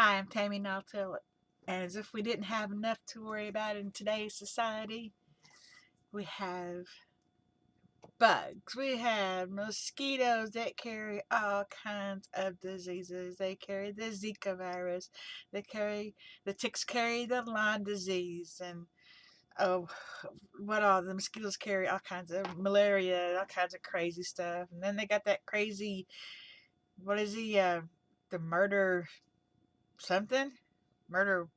Hi, I'm Tammy, Nall, Tillett. And as if we didn't have enough to worry about in today's society, we have bugs. We have mosquitoes that carry all kinds of diseases. They carry the Zika virus. The ticks carry the Lyme disease, and oh, what all the mosquitoes carry all kinds of malaria, all kinds of crazy stuff. And then they got that crazy, what is he? The murder something, murder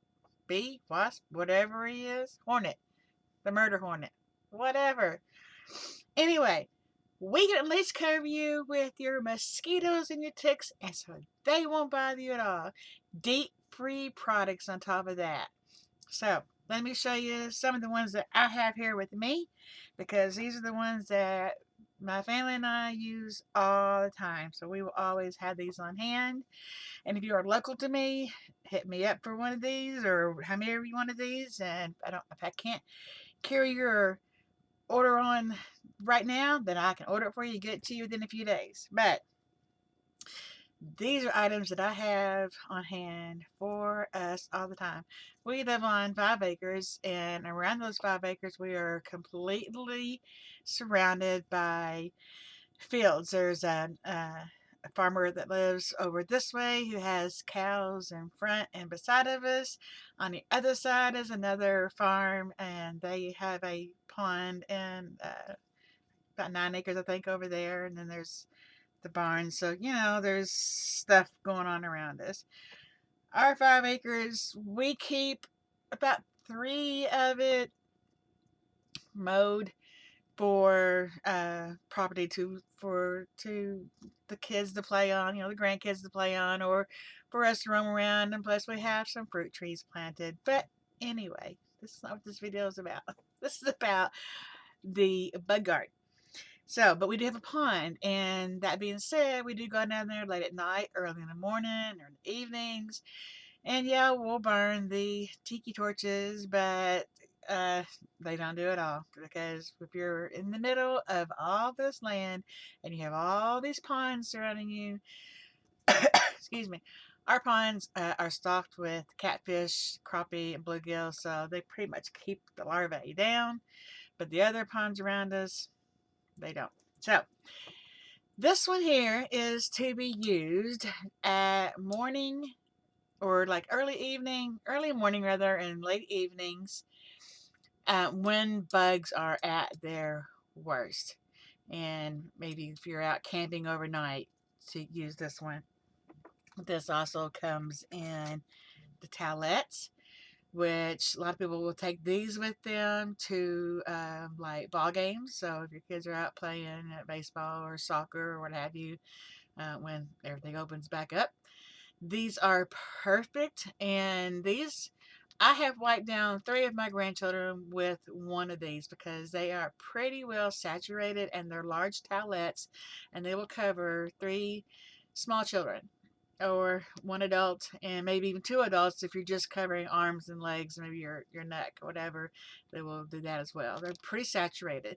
bee, wasp, whatever he is, hornet, the murder hornet, whatever. Anyway, we can at least cover you with your mosquitoes and your ticks, and so they won't bother you at all. Deep free products on top of that. So let me show you some of the ones that I have here with me, because these are the ones that my family and I use all the time. So we will always have these on hand. And if you are local to me, hit me up for one of these or how many of you one of these. And if I can't carry your order on right now, then I can order it for you, get it to you within a few days. But these are items that I have on hand for us all the time. We live on 5 acres, and around those 5 acres, we are completely surrounded by fields. There's a farmer that lives over this way who has cows in front and beside of us. On the other side is another farm, and they have a pond and about 9 acres, I think, over there. And then there's the barn. So, there's stuff going on around us. Our 5 acres, we keep about three of it mowed for property to the kids to play on, the grandkids to play on, or for us to roam around. And plus, we have some fruit trees planted. But anyway, this is not what this video is about. This is about the bug garden. So, but we do have a pond, and that being said, we do go down there late at night, early in the morning, or in the evenings, and yeah, we'll burn the tiki torches, but uh, they don't do it all, because if you're in the middle of all this land and you have all these ponds surrounding you, excuse me, our ponds are stocked with catfish, crappie, and bluegill, so they pretty much keep the larvae down. But the other ponds around us, they don't. So this one here is to be used at morning, or like early morning rather, and late evenings, when bugs are at their worst. And maybe if you're out camping overnight, to use this one. This also comes in the towelettes, which a lot of people will take these with them to like ball games. So if your kids are out playing at baseball or soccer or what have you, when everything opens back up, these are perfect. And these, I have wiped down 3 of my grandchildren with one of these, because they are pretty well saturated, and they're large towelettes, and they will cover 3 small children, or one adult, and maybe even 2 adults if you're just covering arms and legs, maybe your neck or whatever. They will do that as well. They're pretty saturated.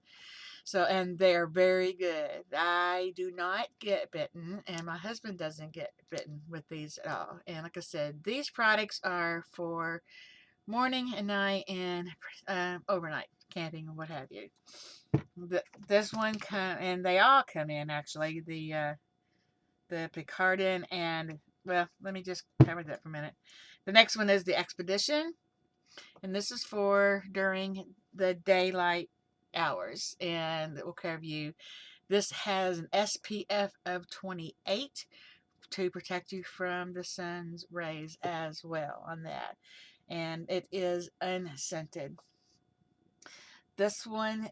So, and they're very good. I do not get bitten, and my husband doesn't get bitten with these at all. And like I said, these products are for morning and night, and overnight camping and what have you. This one and they all come in, actually. The Picardin, and, well, let me just cover that for a minute. The next one is the Expedition, and this is for during the daylight hours, and it will cover you. This has an SPF of 28 to protect you from the sun's rays as well on that. And it is unscented. This one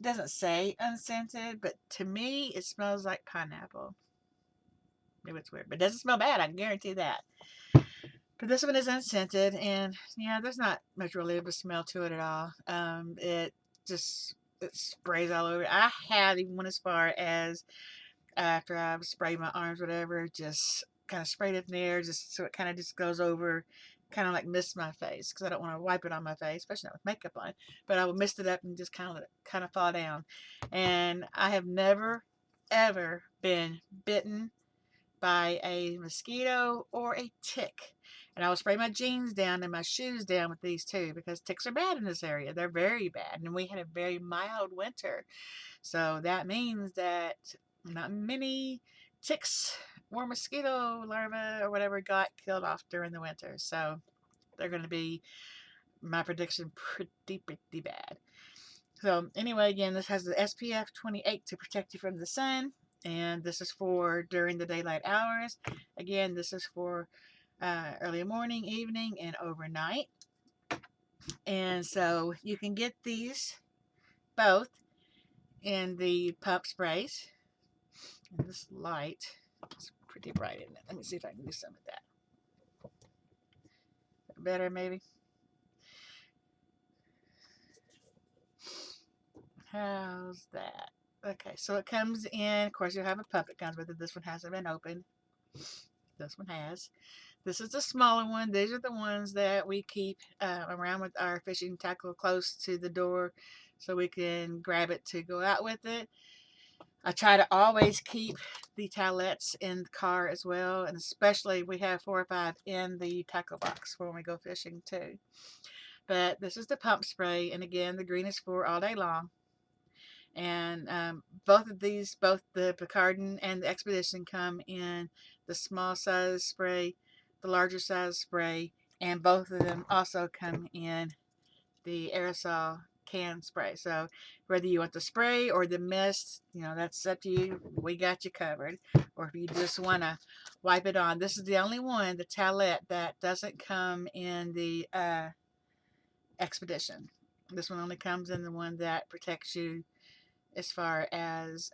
doesn't say unscented, but to me it smells like pineapple. Maybe it's weird, but it doesn't smell bad, I can guarantee that. But this one is unscented, and yeah, there's not much really of a smell to it at all. It just it sprays all over. I had even went as far as, after I've sprayed my arms, whatever, just kind of sprayed it in the air, just so it kind of just goes over, kind of like mist my face, because I don't want to wipe it on my face, especially not with makeup on. But I would mist it up and just kind of fall down. And I have never ever been bitten by a mosquito or a tick. And I will spray my jeans down and my shoes down with these too, because ticks are bad in this area. They're very bad. And we had a very mild winter. So that means that not many ticks or mosquito larvae or whatever got killed off during the winter. So they're going to be, my prediction, pretty bad. So anyway, again, this has the SPF 28 to protect you from the sun. And this is for during the daylight hours. Again, this is for early morning, evening, and overnight. And so you can get these both in the pump sprays. And this light is pretty bright, isn't it? Let me see if I can do some of that. Better, maybe? How's that? Okay, so it comes in, of course, you'll have a pump that comes with it. This one hasn't been opened. This one has. This is the smaller one. These are the ones that we keep around with our fishing tackle close to the door so we can grab it to go out with it. I try to always keep the towelettes in the car as well, and especially we have 4 or 5 in the tackle box when we go fishing too. But this is the pump spray, and again, the green is for all day long. And both of these, both the Picardin and the Expedition, come in the small size spray, the larger size spray, and both of them also come in the aerosol can spray. So whether you want the spray or the mist, you know, that's up to you. We got you covered. Or if you just want to wipe it on. This is the only one, the Tillett, that doesn't come in the Expedition. This one only comes in the one that protects you as far as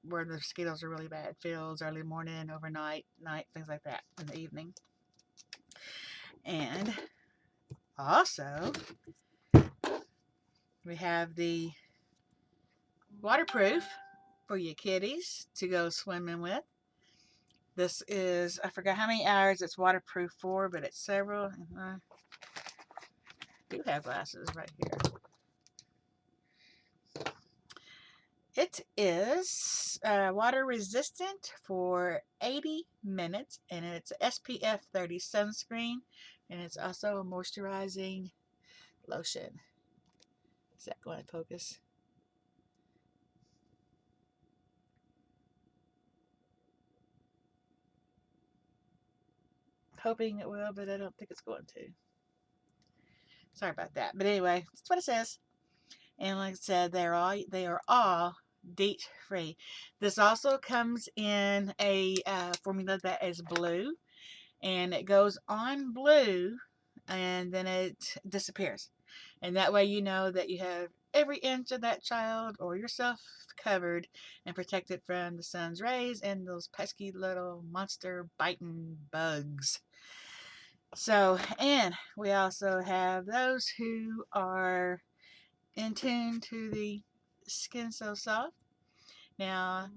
where the mosquitoes are really bad. Fields, early morning, overnight, night, things like that, in the evening. And also, we have the waterproof for your kitties to go swimming with. This is, I forgot how many hours it's waterproof for, but it's several. I do have glasses right here. It is water resistant for 80 minutes, and it's SPF 30 sunscreen, and it's also a moisturizing lotion. Is that going to focus? Hoping it will, but I don't think it's going to. Sorry about that. But anyway, that's what it says. And like I said, they are all DEET free. This also comes in a formula that is blue, and it goes on blue and then it disappears. And that way you know that you have every inch of that child or yourself covered and protected from the sun's rays and those pesky little monster biting bugs. So, and we also have those who are in tune to the skin so soft. Now,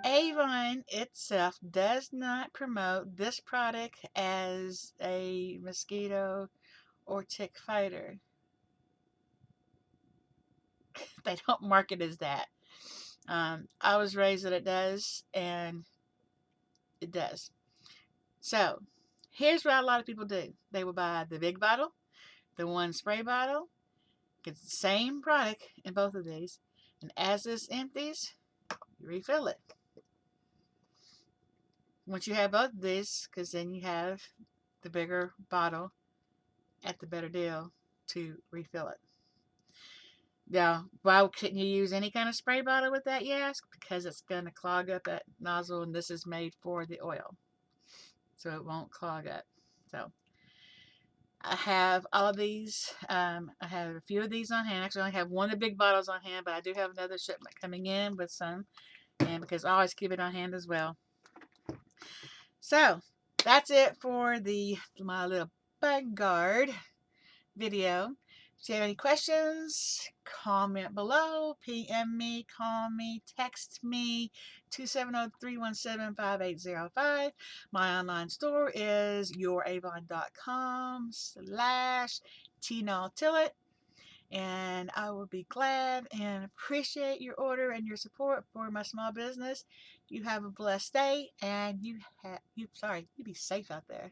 Avon itself does not promote this product as a mosquito or tick fighter. They don't market as that. I was raised that it does, and it does. So, here's what a lot of people do. They will buy the big bottle, the one spray bottle, get the same product in both of these, and as this empties, you refill it. Once you have both of these, because then you have the bigger bottle at the better deal to refill it. Now, why couldn't you use any kind of spray bottle with that, you ask? Because it's going to clog up that nozzle, and this is made for the oil, so it won't clog up. So I have all of these. I have a few of these on hand. Actually, I only have one of the big bottles on hand, but I do have another shipment coming in with some, and because I always keep it on hand as well. So that's it for my little bug guard video. If you have any questions, comment below, PM me, call me, text me, 270-317-5805. My online store is youravon.com/Tillett. and I will be glad and appreciate your order and your support for my small business. You have a blessed day, and you be safe out there.